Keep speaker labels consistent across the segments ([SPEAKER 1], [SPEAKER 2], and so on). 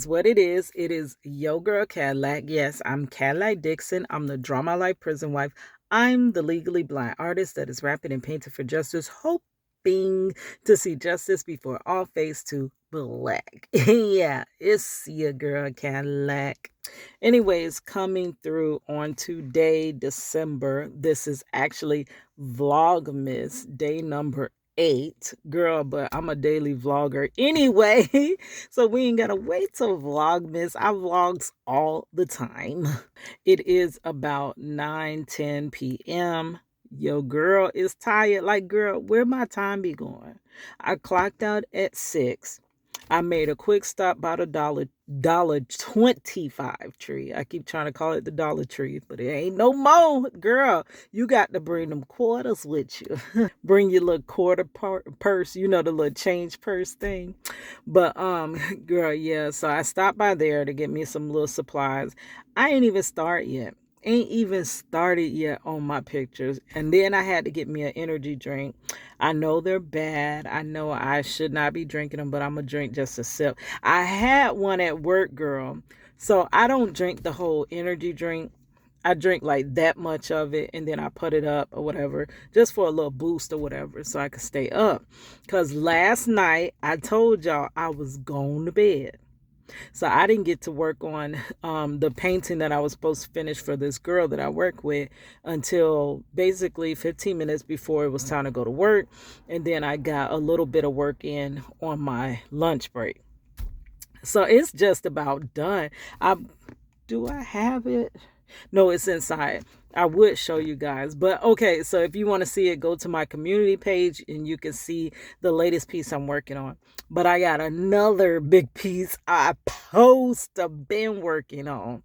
[SPEAKER 1] What it is yo girl Cadillac. Yes, I'm Cadillac Dixon. I'm the Draw My Life prison wife. I'm the legally blind artist that is rapping and painting for justice, hoping to see justice before all fades to black. Yeah, it's your girl Cadillac. Anyways, coming through on today, December. This is actually Vlogmas day number 8. Girl, but I'm a daily vlogger anyway. So we ain't gotta wait till Vlogmas. I vlogs all the time. It is about 9:10 p.m. Yo, girl is tired. Like, girl, where my time be going? I clocked out at 6. I made a quick stop by the dollar 25 tree. I keep trying to call it the Dollar Tree, but it ain't no more. Girl, you got to bring them quarters with you. Bring your little purse, the little change purse thing. But girl, yeah, so I stopped by there to get me some little supplies. I ain't even start yet. Ain't even started yet on my pictures. And then I had to get me an energy drink. I know they're bad. I know I should not be drinking them, but I'm gonna drink just a sip. I had one at work, girl. So I don't drink the whole energy drink. I drink like that much of it and then I put it up or whatever, just for a little boost or whatever, so I could stay up. Because last night I told y'all I was going to bed. So I didn't get to work on the painting that I was supposed to finish for this girl that I work with until basically 15 minutes before it was time to go to work. And then I got a little bit of work in on my lunch break. So it's just about done. Do I have it? No, it's inside. I would show you guys. But okay, so if you want to see it, go to my community page and you can see the latest piece I'm working on. But I got another big piece I post have been working on.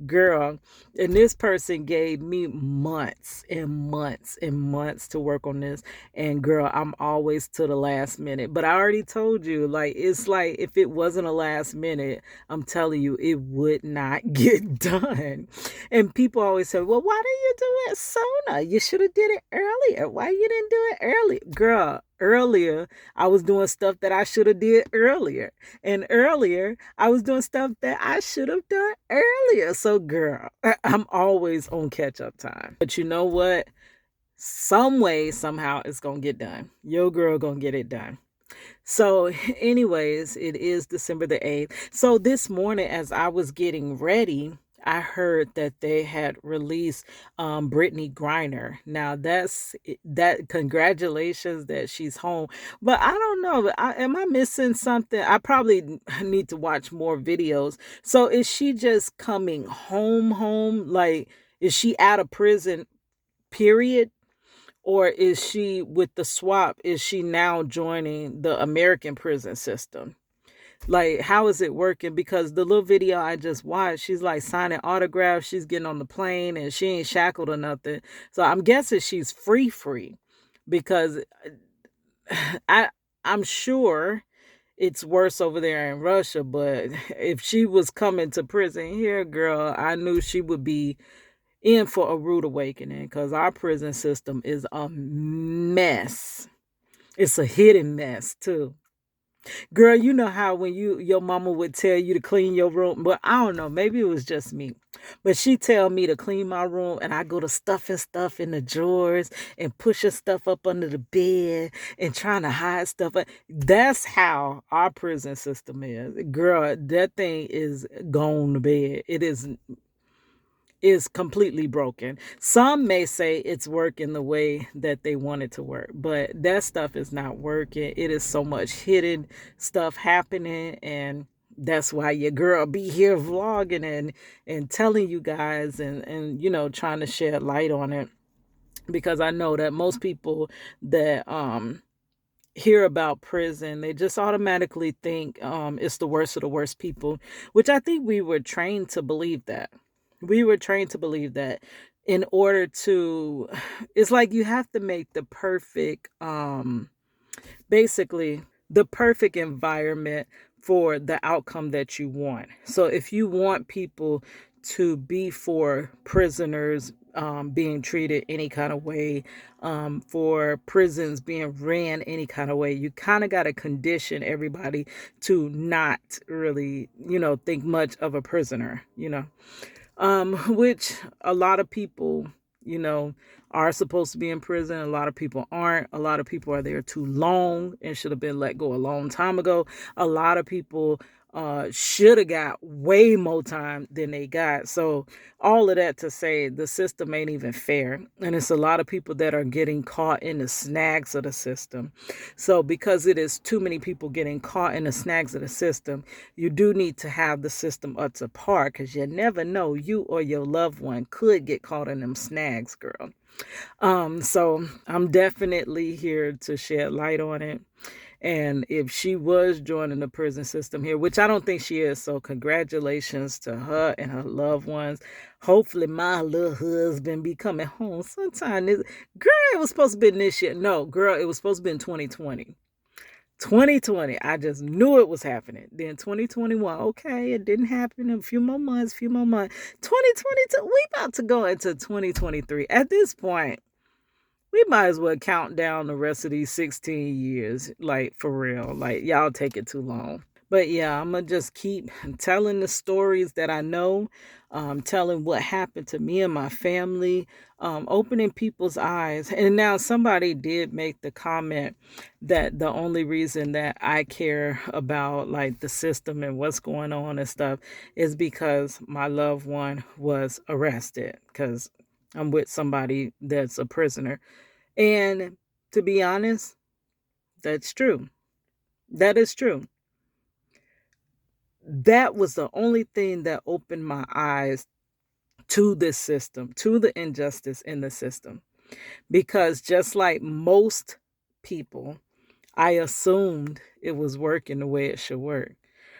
[SPEAKER 1] Girl, and this person gave me months and months and months to work on this. And girl, I'm always to the last minute. But I already told you, like, it's like if it wasn't a last minute, I'm telling you, it would not get done. And people always say, well, why didn't you do it sooner? You should have did it earlier. Why you didn't do it early? Girl, earlier I was doing stuff that I should have did earlier. And earlier I was doing stuff that I should have done earlier. So girl, I'm always on catch up time. But you know what? Some way, somehow it's gonna get done. Your girl gonna get it done. So anyways, it is December the 8th. So this morning as I was getting ready, I heard that they had released Brittney Griner. Now that congratulations that she's home. But I don't know. Am I missing something? I probably need to watch more videos. So is she just coming home? Like, is she out of prison, period? Or is she with the swap? Is she now joining the American prison system? Like, how is it working? Because the little video I just watched, she's like signing autographs, she's getting on the plane, and she ain't shackled or nothing. So I'm guessing she's free, because I I'm sure it's worse over there in Russia. But if she was coming to prison here, girl, I knew she would be in for a rude awakening, because our prison system is a mess. It's a hidden mess too. Girl, you know how when your mama would tell you to clean your room, but I don't know, maybe it was just me. But she tell me to clean my room and I go to stuffing stuff in the drawers and pushing stuff up under the bed and trying to hide stuff. That's how our prison system is. Girl, that thing is gone to bed. It is completely broken. Some may say it's working the way that they want it to work, but that stuff is not working. It is so much hidden stuff happening, and that's why your girl be here vlogging and telling you guys and trying to shed light on it, because I know that most people that hear about prison, they just automatically think it's the worst of the worst people, which I think we were trained to believe that. We were trained to believe that in order to, it's like you have to make the perfect, basically the perfect environment for the outcome that you want. So if you want people to be for prisoners, being treated any kind of way, for prisons being ran any kind of way. You kind of got to condition everybody to not really, think much of a prisoner, which a lot of people, you know, are supposed to be in prison. A lot of people aren't. A lot of people are there too long and should have been let go a long time ago. A lot of people should have got way more time than they got. So all of that to say the system ain't even fair. And it's a lot of people that are getting caught in the snags of the system. So because it is too many people getting caught in the snags of the system, you do need to have the system up to par, because you never know, you or your loved one could get caught in them snags, girl. So I'm definitely here to shed light on it. And if she was joining the prison system here, which I don't think she is, so congratulations to her and her loved ones. Hopefully my little husband be coming home sometime. Girl, it was supposed to be this year. No, girl, it was supposed to be in 2020. 2020, I just knew it was happening. Then 2021, okay, it didn't happen. In a few more months. 2022, we about to go into 2023. At this point, we might as well count down the rest of these 16 years, like, for real. Like, y'all take it too long. But yeah, I'm going to just keep telling the stories that I know, telling what happened to me and my family, opening people's eyes. And now somebody did make the comment that the only reason that I care about, like, the system and what's going on and stuff is because my loved one was arrested, because I'm with somebody that's a prisoner. And to be honest, that's true. That is true. That was the only thing that opened my eyes to this system, to the injustice in the system. Because just like most people, I assumed it was working the way it should work.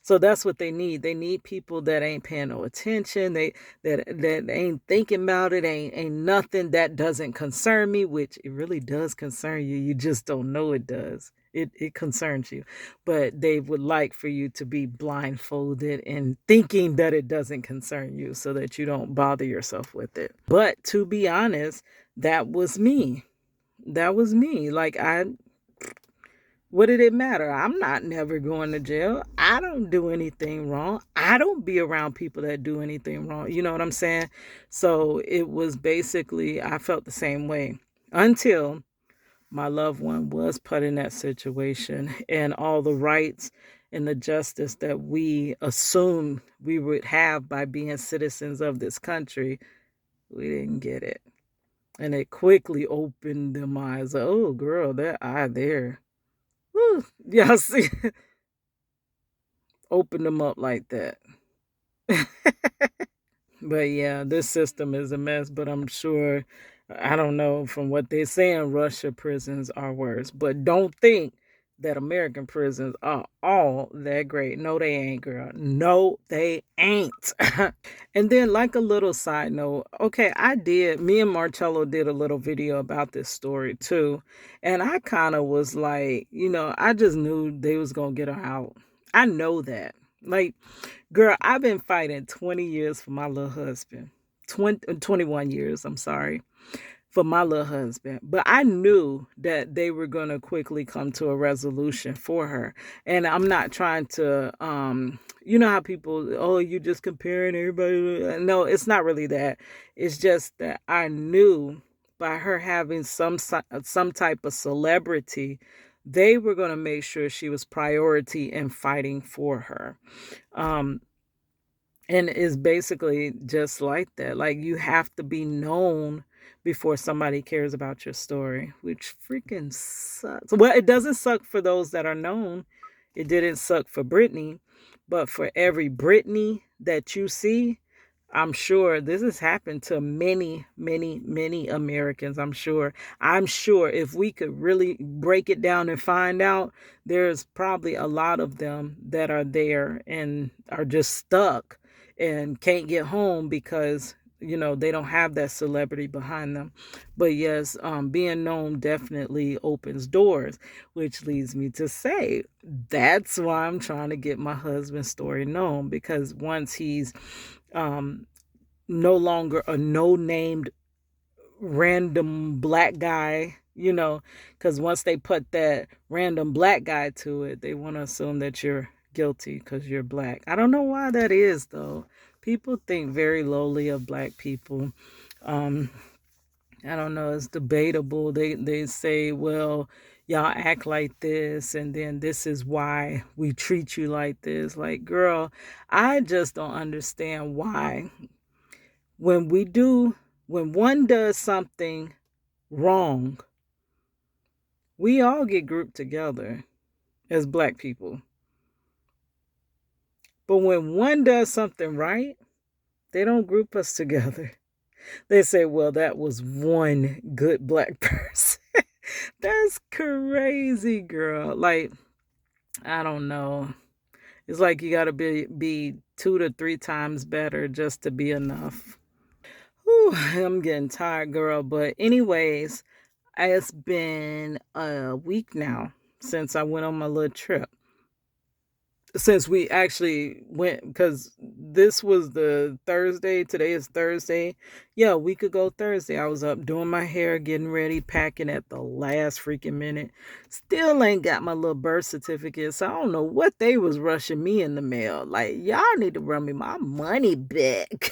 [SPEAKER 1] So that's what they need. They need people that ain't paying no attention. That ain't thinking about it. Ain't nothing that doesn't concern me, which it really does concern you. You just don't know it does. It concerns you. But they would like for you to be blindfolded and thinking that it doesn't concern you, so that you don't bother yourself with it. But to be honest, that was me. That was me. Like, what did it matter? I'm not never going to jail. I don't do anything wrong. I don't be around people that do anything wrong. You know what I'm saying? So it was basically, I felt the same way until my loved one was put in that situation, and all the rights and the justice that we assumed we would have by being citizens of this country, we didn't get it. And it quickly opened them eyes. Oh, girl, that eye there. Woo. Y'all see, open them up like that. But yeah, this system is a mess. But I'm sure, I don't know, from what they're saying, Russia prisons are worse. But don't think that American prisons are all that great. No, they ain't, girl. No, they ain't. And then, like, a little side note, okay, me and Marcello did a little video about this story too. And I kind of was like, I just knew they was going to get her out. I know that. Like, girl, I've been fighting 20 years for my little husband. 21 years, I'm sorry, for my little husband. But I knew that they were going to quickly come to a resolution for her. And I'm not trying to, you know how people, oh, you just comparing everybody. No, it's not really that. It's just that I knew by her having some type of celebrity, they were going to make sure she was priority in fighting for her. Um, and it's basically just like that. Like, you have to be known before somebody cares about your story, which freaking sucks. Well, it doesn't suck for those that are known. It didn't suck for Brittney, but for every Brittney that you see, I'm sure this has happened to many, many, many Americans. I'm sure if we could really break it down and find out, there's probably a lot of them that are there and are just stuck and can't get home because they don't have that celebrity behind them. But yes, being known definitely opens doors, which leads me to say that's why I'm trying to get my husband's story known, because once he's no longer a no-named random black guy, because once they put that random black guy to it, they want to assume that you're guilty because you're black. I don't know why that is, though. People think very lowly of black people. Um, I don't know. It's debatable. They say, well, y'all act like this, and then this is why we treat you like this. Like, girl, I just don't understand why when we do when one does something wrong, we all get grouped together as black people. But when one does something right, they don't group us together. They say, well, that was one good black person. That's crazy, girl. Like, I don't know. It's like you got to be 2 to 3 times better just to be enough. Whew, I'm getting tired, girl. But anyways, it's been a week now since I went on my little trip. Since we actually went, because this was the Thursday, today is Thursday. Yeah, a week ago Thursday, I was up doing my hair, getting ready, packing at the last freaking minute. Still ain't got my little birth certificate, so I don't know what they was rushing me in the mail. Like, y'all need to run me my money back.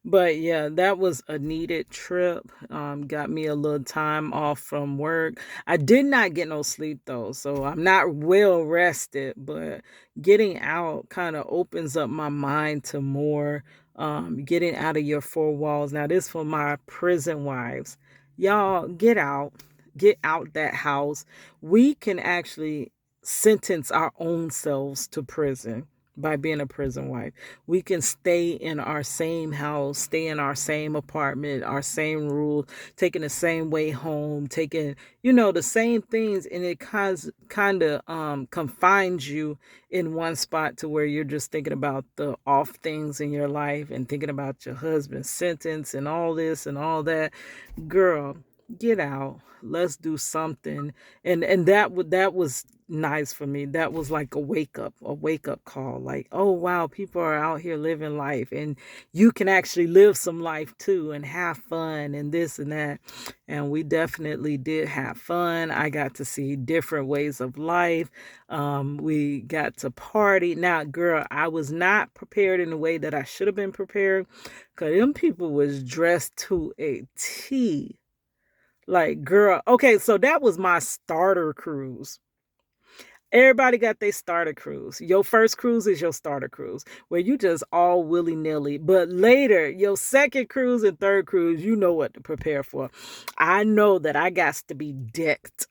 [SPEAKER 1] But yeah, that was a needed trip. Got me a little time off from work. I did not get no sleep though, so I'm not well rested. But getting out kind of opens up my mind to more. Getting out of your four walls. Now, this for my prison wives. Y'all get out that house. We can actually sentence our own selves to prison by being a prison wife. We can stay in our same house, stay in our same apartment, our same rules, taking the same way home, taking, the same things. And it kind of confines you in one spot to where you're just thinking about the off things in your life and thinking about your husband's sentence and all this and all that. Girl, get out. Let's do something. And that was nice for me. That was like a wake up call. Like, oh wow, people are out here living life, and you can actually live some life too and have fun and this and that. And we definitely did have fun. I got to see different ways of life. We got to party. Now, girl, I was not prepared in the way that I should have been prepared, because them people was dressed to a T. Like, girl, okay, so that was my starter cruise. Everybody got their starter cruise. Your first cruise is your starter cruise, where you just all willy nilly. But later, your second cruise and third cruise, you know what to prepare for. I know that I got to be decked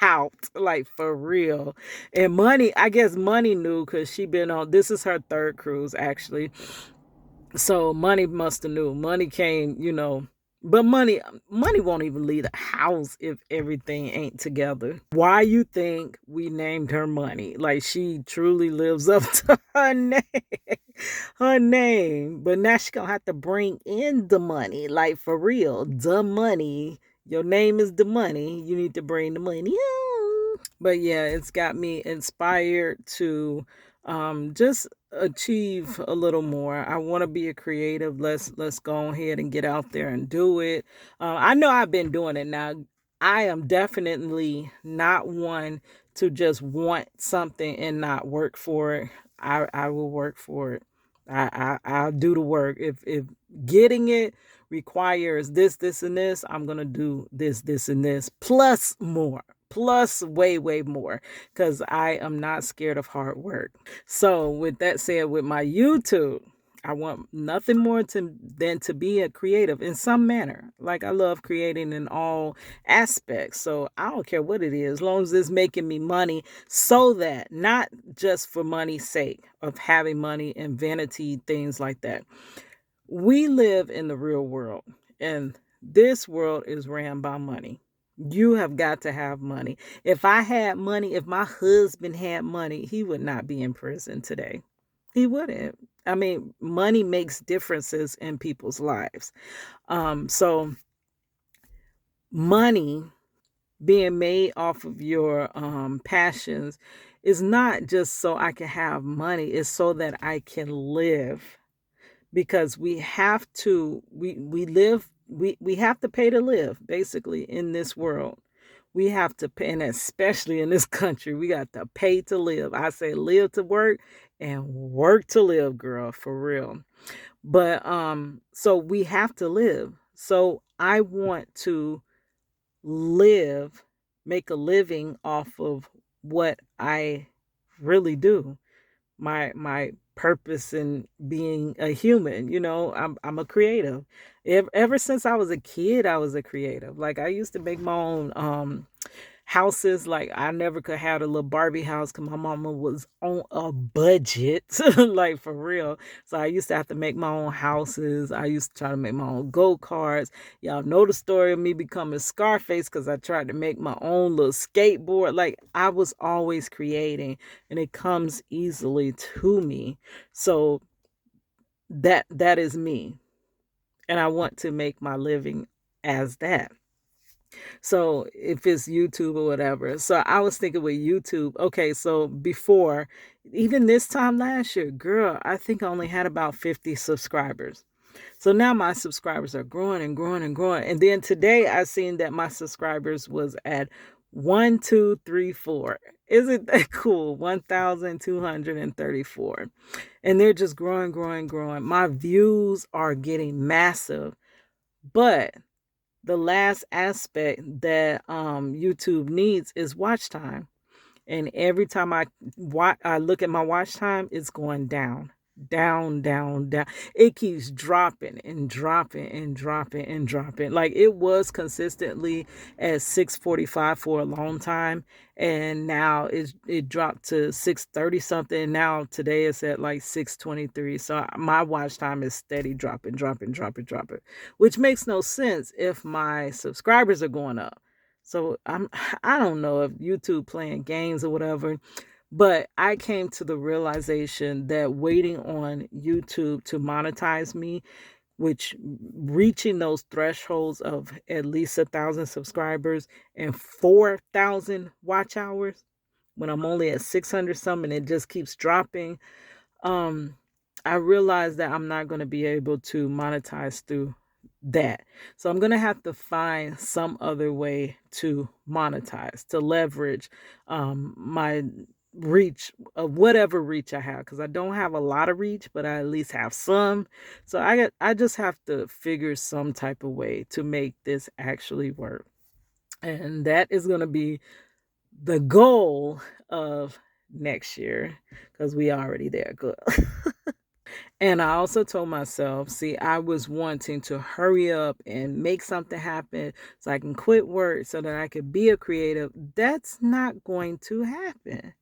[SPEAKER 1] out, like for real. And Money, I guess Money knew, because she been on. This is her third cruise actually. So Money must have knew. Money came, but money won't even leave the house if everything ain't together. Why you think we named her Money? Like, she truly lives up to her name. Her name. But now she gonna have to bring in the money. Like, for real. The money. Your name is the money. You need to bring the money. But yeah, it's got me inspired to just achieve a little more. I want to be a creative. Let's go ahead and get out there and do it. I know I've been doing it now. I am definitely not one to just want something and not work for it. I will work for it. I'll do the work. If getting it requires this, and this, I'm gonna do this, and this, plus more, plus way more, because I am not scared of hard work. So with that said, with my YouTube, I want nothing more than to be a creative in some manner. Like, I love creating in all aspects. So I don't care what it is, as long as it's making me money, so that not just for money's sake of having money and vanity, things like that. We live in the real world, and this world is ran by money. You have got to have money. If I had money, if my husband had money, he would not be in prison today. He wouldn't. I mean, money makes differences in people's lives. So money being made off of your passions is not just so I can have money, it's so that I can live. Because we have to we live we have to pay to live, basically, in this world. We have to pay, and especially in this country, we got to pay to live. I say live to work and work to live, girl, for real. But so we have to live. So I want to live, make a living off of what I really do. My purpose in being a human, I'm a creative. Ever since I was a kid, I was a creative. Like I used to make my own houses. Like I never could have a little Barbie house because my mama was on a budget, like for real. So I used to have to make my own houses. I used to try to make my own go-karts. Y'all know the story of me becoming Scarface because I tried to make my own little skateboard. Like I was always creating, and it comes easily to me. So that is me, and I want to make my living as that. So if it's YouTube or whatever. So I was thinking with YouTube, okay, so before, even this time last year, girl, I think I only had about 50 subscribers. So now my subscribers are growing and growing and growing. And then today I seen that my subscribers was at 1, 2, 3, 4. Isn't that cool? 1,234. And they're just growing, growing, growing. My views are getting massive. But the last aspect that YouTube needs is watch time. And every time I look at my watch time, it's going down, down, down, down. It keeps dropping and dropping and dropping and dropping. Like it was consistently at 6:45 for a long time, and now it dropped to 6:30 something. And now today it's at like 6:23. So my watch time is steady dropping, dropping, dropping, dropping, which makes no sense if my subscribers are going up. So I don't know if YouTube playing games or whatever, but I came to the realization that waiting on YouTube to monetize me, which reaching those thresholds of at least 1,000 subscribers and 4,000 watch hours, when I'm only at 600 something, it just keeps dropping. Um, I realized that I'm not going to be able to monetize through that. So I'm going to have to find some other way to monetize, to leverage my reach of whatever reach I have, because I don't have a lot of reach, but I at least have some. So I just have to figure some type of way to make this actually work. And that is going to be the goal of next year, because we already there. Good. And I also told myself, see, I was wanting to hurry up and make something happen so I can quit work so that I could be a creative. That's not going to happen.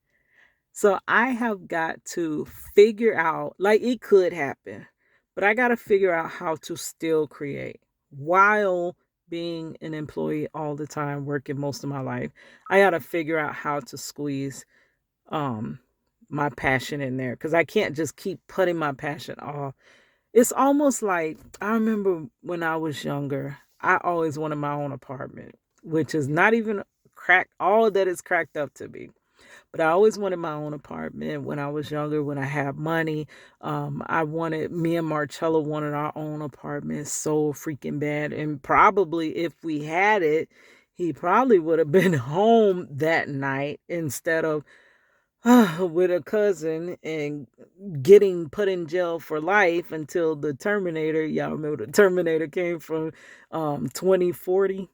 [SPEAKER 1] So I have got to figure out, like it could happen, but I got to figure out how to still create while being an employee all the time, working most of my life. I got to figure out how to squeeze um my passion in there, because I can't just keep putting my passion off. It's almost like I remember when I was younger, I always wanted my own apartment, which is not even cracked all that it's cracked up to be. But I always wanted my own apartment when I was younger, when I had money. Me and Marcello wanted our own apartment so freaking bad. And probably if we had it, he probably would have been home that night instead of with a cousin and getting put in jail for life until the Terminator. Y'all remember the Terminator came from 2040?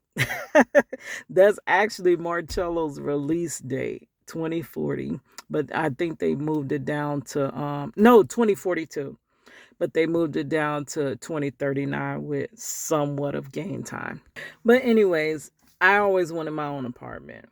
[SPEAKER 1] That's actually Marcello's release date, 2040. But I think they moved it down to no, 2042. But they moved it down to 2039 with somewhat of game time. But anyways, I always wanted my own apartment,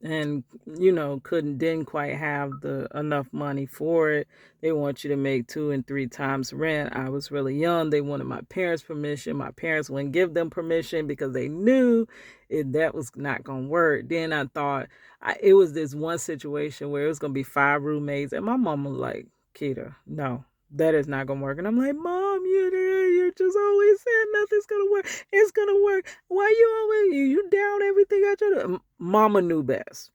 [SPEAKER 1] and didn't quite have the enough money for it. They want you to make 2 and 3 times rent. I was really young. They wanted my parents' permission. My parents wouldn't give them permission because they knew that was not gonna work. Then I thought it was this one situation where it was gonna be 5 roommates, and my mom was like, "Keita, no, that is not gonna work." And I'm like, "Mom, you're just always saying nothing's gonna work. It's gonna work. Why you always you down everything I try to?" Mama knew best.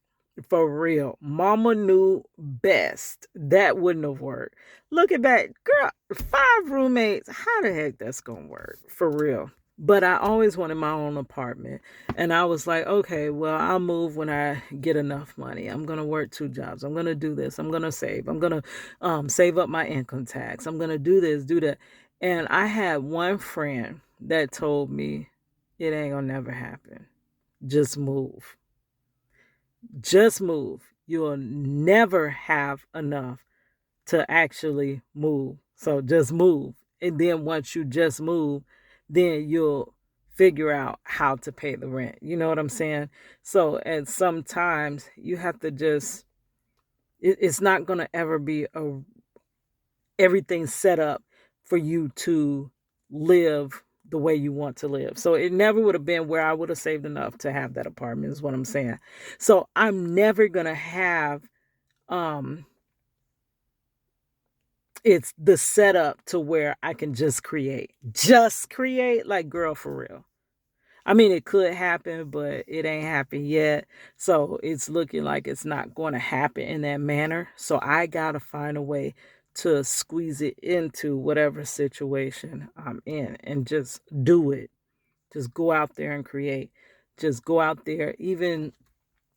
[SPEAKER 1] For real. Mama knew best. That wouldn't have worked. Looking back, girl, 5 roommates. How the heck that's gonna work? For real. But I always wanted my own apartment. And I was like, okay, well, I'll move when I get enough money. I'm going to work 2 jobs. I'm going to do this. I'm going to save. I'm going to save up my income tax. I'm going to do this, do that. And I had one friend that told me, it ain't going to never happen. Just move. Just move. You'll never have enough to actually move. So just move. And then once you just move, then you'll figure out how to pay the rent. You know what I'm saying? So, and sometimes you have to just, it's not going to ever be everything set up for you to live the way you want to live. So it never would have been where I would have saved enough to have that apartment is what I'm saying. So I'm never going to have um it's the setup to where I can just create, like, girl, for real. I mean, it could happen, but it ain't happened yet. So it's looking like it's not going to happen in that manner. So I got to find a way to squeeze it into whatever situation I'm in and just do it. Just go out there and create. Just go out there. Even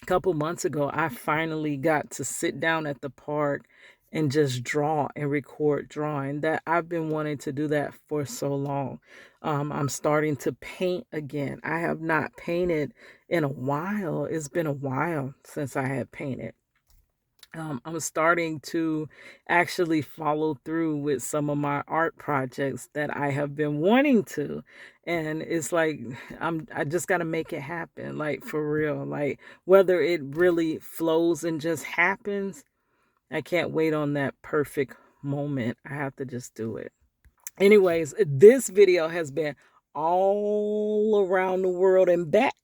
[SPEAKER 1] a couple months ago, I finally got to sit down at the park and just draw and record drawing. That I've been wanting to do that for so long. I'm starting to paint again. I have not painted in a while. It's been a while since I had painted. I'm starting to actually follow through with some of my art projects that I have been wanting to. And it's like I just got to make it happen, like, for real. Like, whether it really flows and just happens, I can't wait on that perfect moment. I have to just do it. Anyways, this video has been all around the world and back.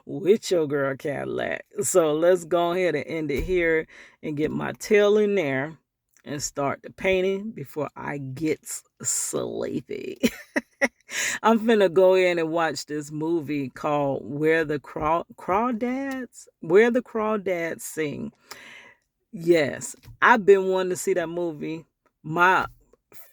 [SPEAKER 1] With your girl Cadillac. So let's go ahead and end it here and get my tail in there and start the painting before I get sleepy. I'm finna go in and watch this movie called Where the Crawdads Sing. Yes, I've been wanting to see that movie. My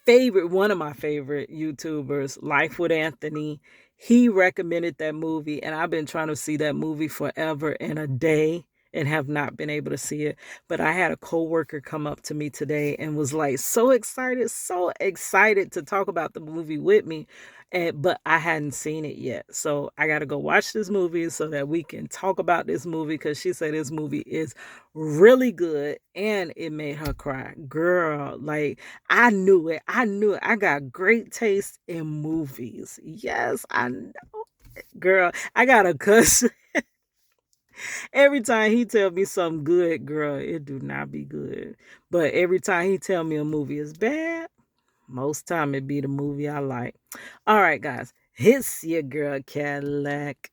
[SPEAKER 1] one of my favorite YouTubers, Life with Anthony, he recommended that movie, and I've been trying to see that movie forever and a day and have not been able to see it. But I had a coworker come up to me today and was like so excited to talk about the movie with me. But I hadn't seen it yet. So I got to go watch this movie so that we can talk about this movie, because she said this movie is really good and it made her cry. Girl, like, I knew it. I knew it. I got great taste in movies. Yes, I know. Girl, I got a cuss. Every time he tell me something good, girl, it do not be good. But every time he tell me a movie is bad, most time it be the movie I like. All right, guys. It's your girl Cadillac.